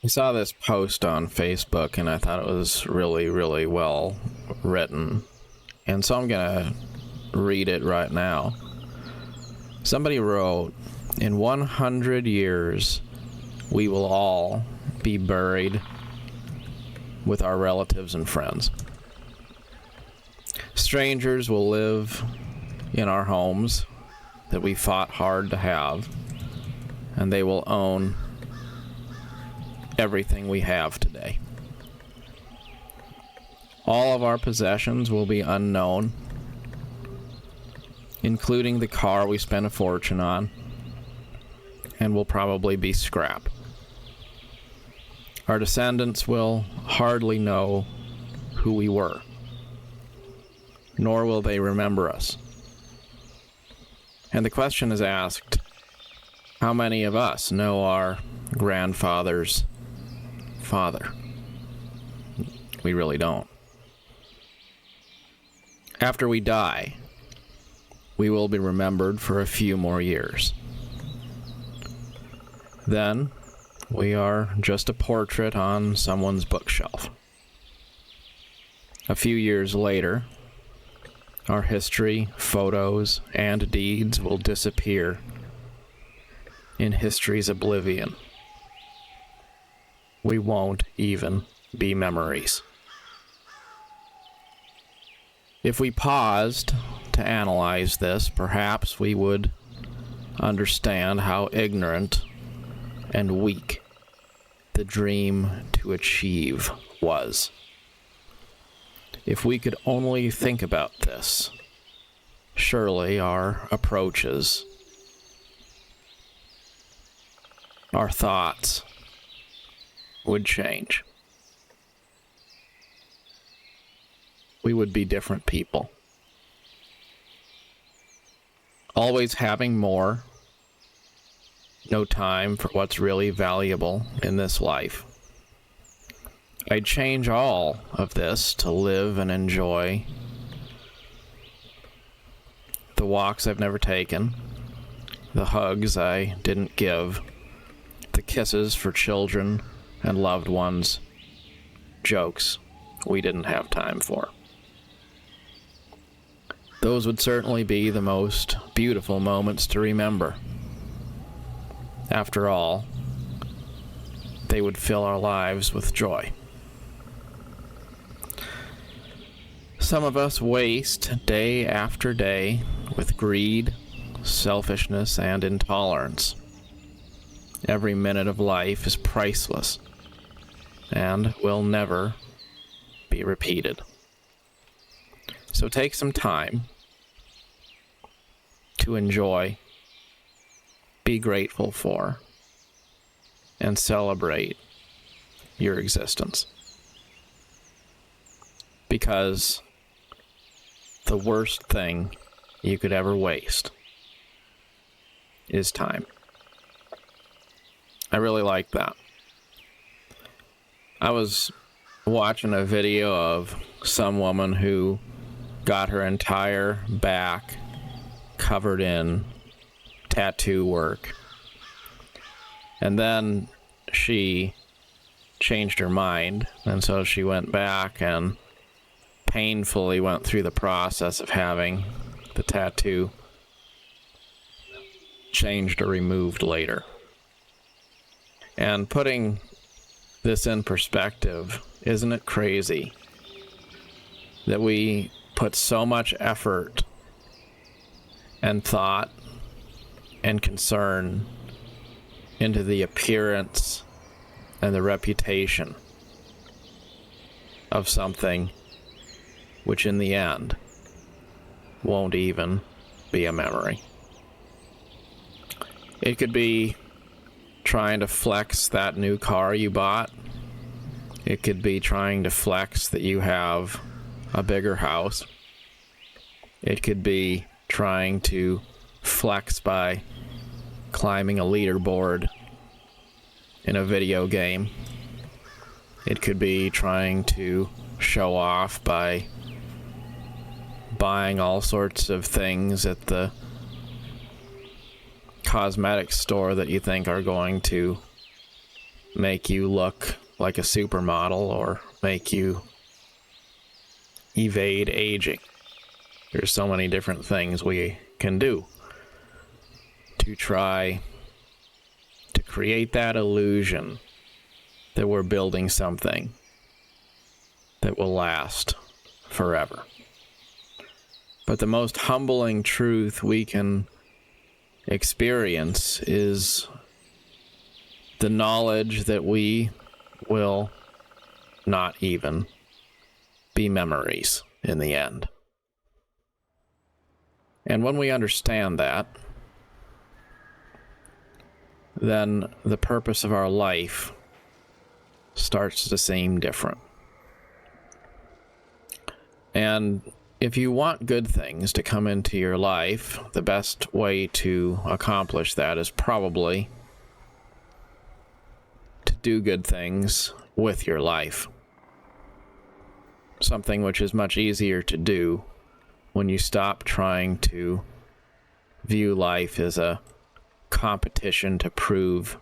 I saw this post on Facebook and I thought it was really, really well written. And so I'm going to read it right now. Somebody wrote, "In 100 years, we will all be buried with our relatives and friends. Strangers will live in our homes that we fought hard to have, and they will own everything we have today. All of our possessions will be unknown, including the car we spent a fortune on, and will probably be scrap. Our descendants will hardly know who we were, nor will they remember us. And the question is asked, how many of us know our grandfather's father? We really don't. After we die, we will be remembered for a few more years. Then, we are just a portrait on someone's bookshelf. A few years later, our history, photos, and deeds will disappear in history's oblivion. We won't even be memories. If we paused to analyze this, perhaps we would understand how ignorant and weak the dream to achieve was. If we could only think about this, surely our approaches, our thoughts would change. We would be different people. Always having more, no time for what's really valuable in this life. I'd change all of this to live and enjoy the walks I've never taken, the hugs I didn't give, the kisses for children and loved ones, jokes we didn't have time for. Those would certainly be the most beautiful moments to remember. After all, they would fill our lives with joy. Some of us waste day after day with greed, selfishness, and intolerance. Every minute of life is priceless and will never be repeated. So take some time to enjoy, be grateful for, and celebrate your existence. Because the worst thing you could ever waste is time. I really like that. I was watching a video of some woman who got her entire back covered in tattoo work. And then she changed her mind, and so she went back and painfully went through the process of having the tattoo changed or removed later. And putting this in perspective, isn't it crazy that we put so much effort and thought and concern into the appearance and the reputation of something which in the end won't even be a memory? It could be trying to flex that new car you bought. It could be trying to flex that you have a bigger house. It could be trying to flex by climbing a leaderboard in a video game. It could be trying to show off by buying all sorts of things at the cosmetic store that you think are going to make you look like a supermodel or make you evade aging. There's so many different things we can do to try to create that illusion that we're building something that will last forever. But the most humbling truth we can experience is the knowledge that we will not even be memories in the end. And when we understand that, then the purpose of our life starts to seem different. And if you want good things to come into your life, the best way to accomplish that is probably to do good things with your life. Something which is much easier to do when you stop trying to view life as a competition to prove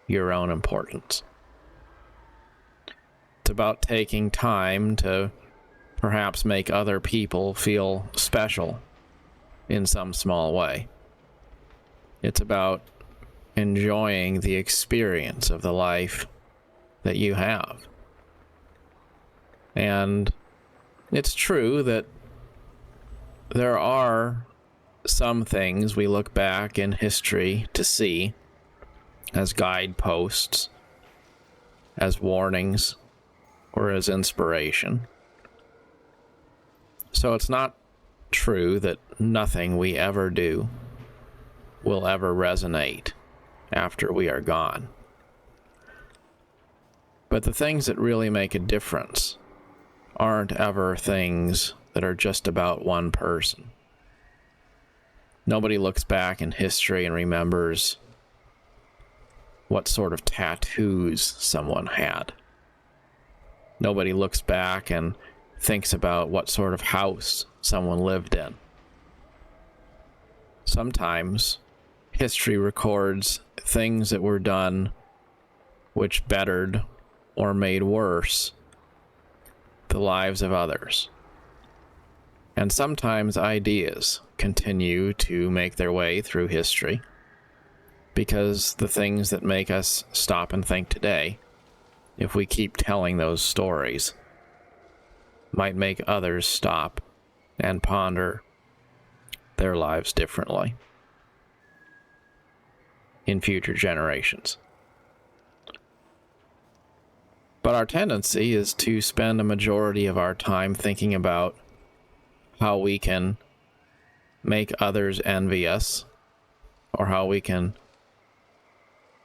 your own importance. It's about taking time to perhaps make other people feel special in some small way. It's about enjoying the experience of the life that you have. And it's true that there are some things we look back in history to see as guideposts, as warnings, or as inspiration. So it's not true that nothing we ever do will ever resonate after we are gone. But the things that really make a difference aren't ever things that are just about one person. Nobody looks back in history and remembers what sort of tattoos someone had. Nobody looks back and thinks about what sort of house someone lived in. Sometimes history records things that were done which bettered or made worse the lives of others. And sometimes ideas continue to make their way through history because the things that make us stop and think today, if we keep telling those stories, might make others stop and ponder their lives differently in future generations. But our tendency is to spend a majority of our time thinking about how we can make others envy us, or how we can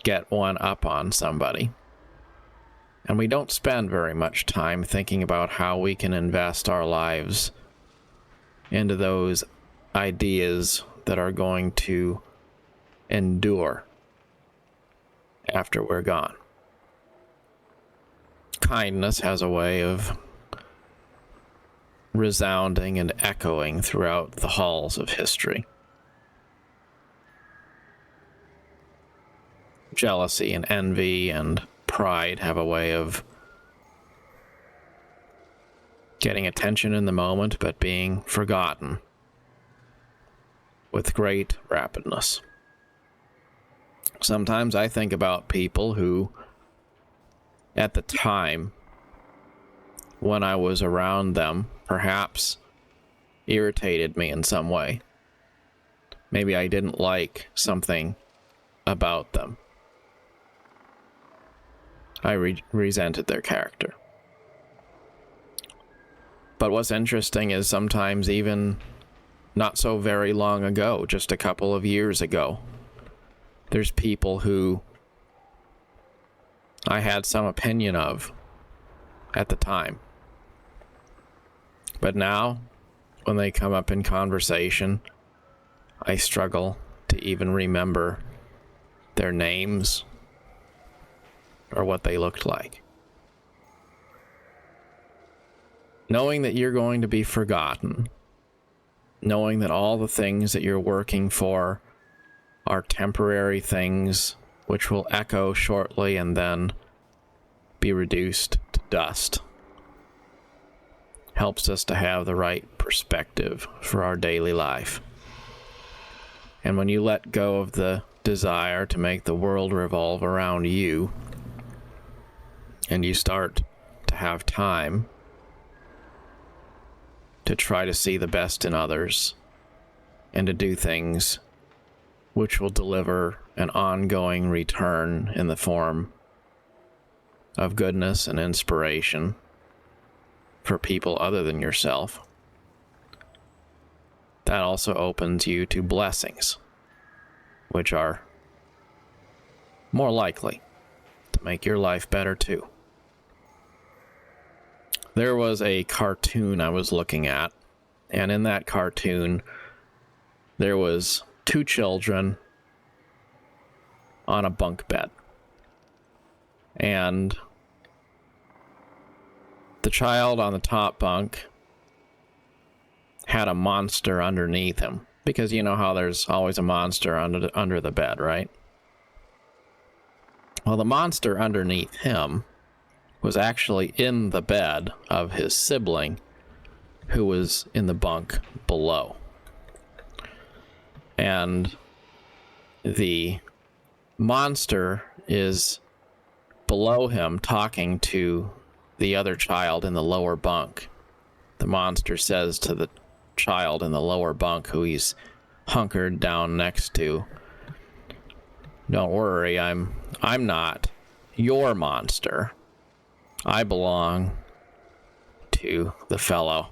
get one up on somebody. And we don't spend very much time thinking about how we can invest our lives into those ideas that are going to endure after we're gone. Kindness has a way of resounding and echoing throughout the halls of history. Jealousy and envy and pride have a way of getting attention in the moment, but being forgotten with great rapidness. Sometimes I think about people who, at the time when I was around them, perhaps irritated me in some way. Maybe I didn't like something about them. I resented their character. But what's interesting is sometimes even not so very long ago, just a couple of years ago, there's people who I had some opinion of at the time. But now, when they come up in conversation, I struggle to even remember their names or what they looked like. Knowing that you're going to be forgotten, knowing that all the things that you're working for are temporary things which will echo shortly and then be reduced to dust. Helps us to have the right perspective for our daily life. And when you let go of the desire to make the world revolve around you, and you start to have time to try to see the best in others and to do things which will deliver an ongoing return in the form of goodness and inspiration for people other than yourself, that also opens you to blessings, which are more likely to make your life better too. There was a cartoon I was looking at, and in that cartoon, there was 2 children on a bunk bed. And the child on the top bunk had a monster underneath him, because you know how there's always a monster under the bed, right? Well, the monster underneath him was actually in the bed of his sibling, who was in the bunk below. And the monster is below him talking to the other child in the lower bunk. The monster says to the child in the lower bunk, who he's hunkered down next to, "Don't worry, I'm not your monster. I belong to the fellow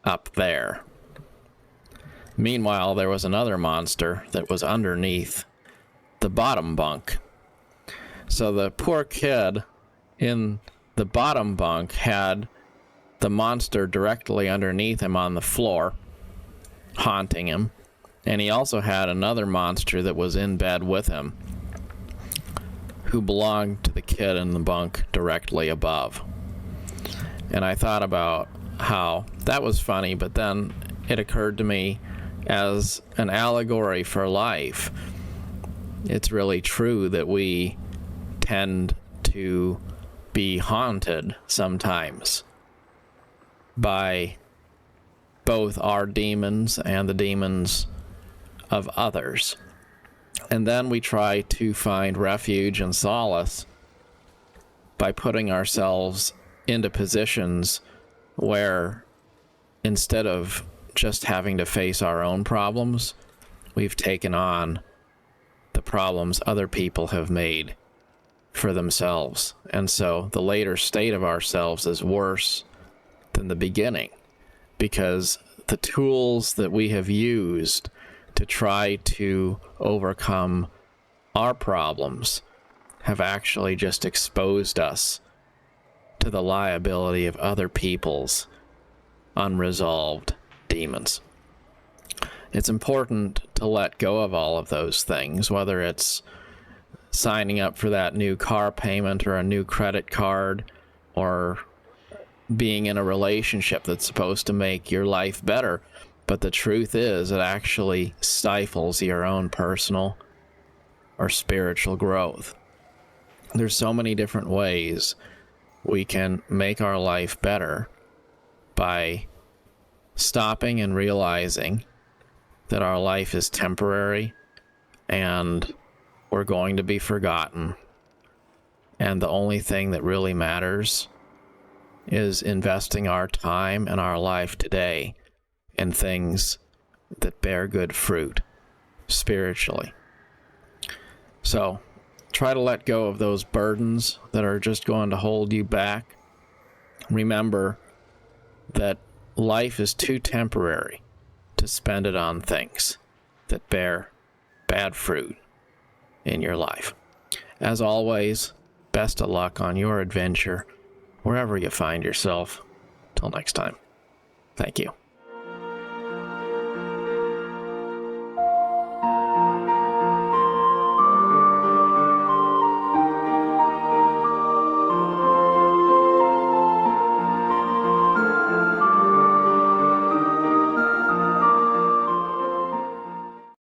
up there." Meanwhile, there was another monster that was underneath the bottom bunk. So the poor kid in the bottom bunk had the monster directly underneath him on the floor, haunting him. And he also had another monster that was in bed with him, who belonged to the kid in the bunk directly above. And I thought about how that was funny, but then it occurred to me as an allegory for life. It's really true that we tend to be haunted sometimes by both our demons and the demons of others. And then we try to find refuge and solace by putting ourselves into positions where, instead of just having to face our own problems, we've taken on the problems other people have made for themselves. And so the later state of ourselves is worse than the beginning, because the tools that we have used to try to overcome our problems have actually just exposed us to the liability of other people's unresolved demons. It's important to let go of all of those things, whether it's signing up for that new car payment or a new credit card, or being in a relationship that's supposed to make your life better. But the truth is, it actually stifles your own personal or spiritual growth. There's so many different ways we can make our life better by stopping and realizing that our life is temporary and we're going to be forgotten. And the only thing that really matters is investing our time and our life today in things that bear good fruit spiritually. So try to let go of those burdens that are just going to hold you back. Remember that life is too temporary to spend it on things that bear bad fruit in your life. As always, best of luck on your adventure, wherever you find yourself. Till next time. Thank you.